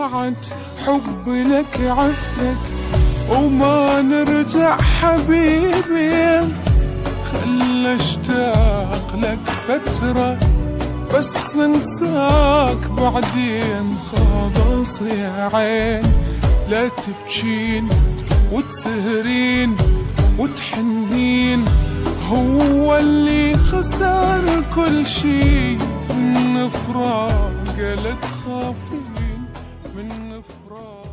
وداعت حبي لك عفتك وما نرجع حبيبي، خل اشتاق لك فترة بس انساك بعدين. خلاص يا عين لا تبكين وتسهرين وتحنين، هو اللي خسر كل شي من فراق لا تخافين من فراق.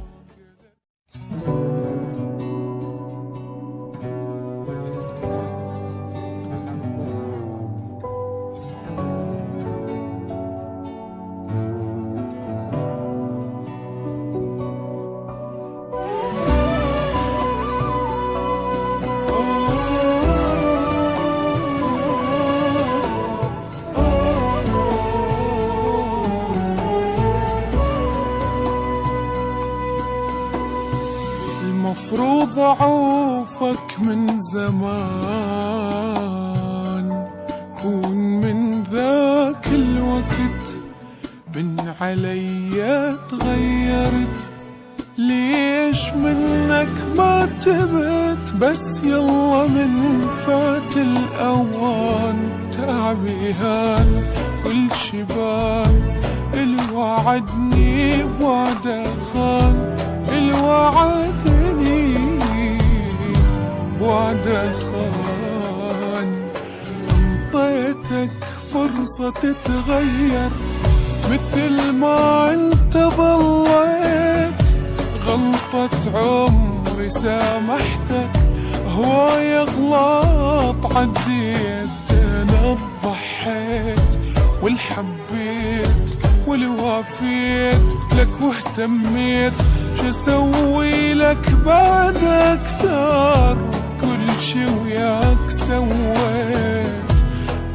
المفروض أعوفك من زمان، كون من ذاك الوقت من علي تغيرت، ليش منك ما تبت بس يلا من فات الأوان. تعبي هان كل شبان الوعدني بوعده خان، الوعدني بوعده خان. انطيتك فرصة تتغير مثل ما انت ضليت، غلطة عمري سامحتك هواي غلط عديت. انا ضحيت والحبيت والوافيت لك واهتميت، شسوي لك بعد اكثر؟ كل شي وياك سويت،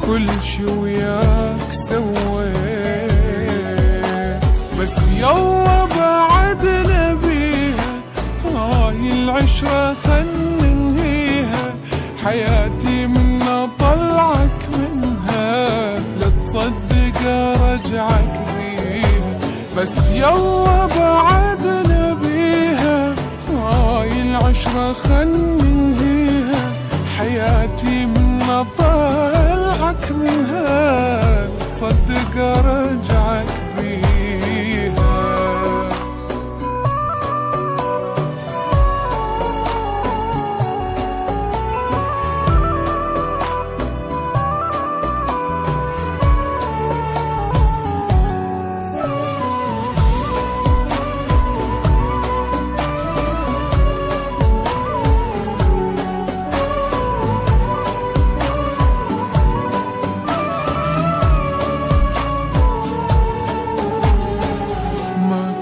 كل شي وياك سويت، بس يلا بعد نبيها هاي العشرة خل ننهيها. حياتي من اطلعك منها لا تصدق ارجعك فيها، بس يلا بعد نبيها هاي العشرة خل ننهيها. حياتي من اطلعك منها تصدق ارجعك بيها.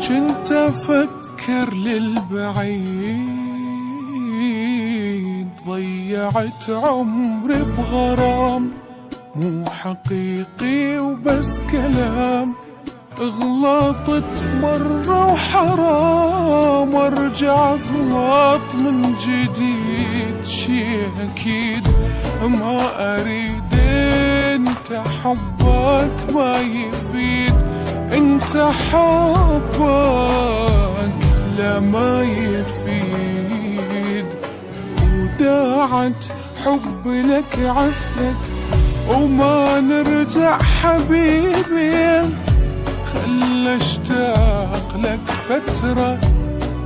كنت أفكر للبعيد، ضيعت عمري بغرام مو حقيقي وبس كلام. غلطت مرة وحرام ارجع غلط من جديد، شي أكيد ما أريد انت حبك ما يفيد، انت حبك لا ما يفيد. وداعت حبي لك عفتك وما نرجع حبيبي، خل اشتاق لك فترة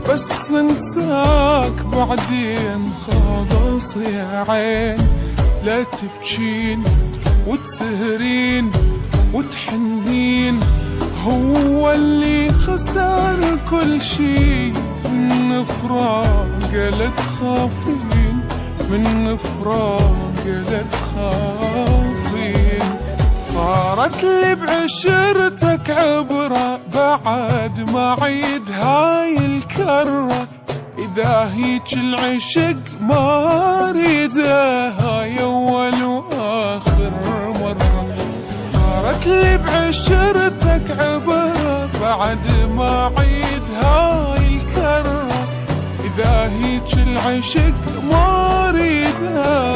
بس انساك بعدين. خلاص يا عين لا تبكين وتسهرين وتحنين، هو اللي خسر كل شي من فراق لا تخافين من فراق لا تخافين. صارت لي بعشرتك عبرة بعد ما عيد هاي الكرة، إذا هيج العشق ما ريده هاي أول وآخر مرة. صارت لي بعشرتك عبرة بعد ما عيد هاي الكرة، إذا هيج العشق ما ريده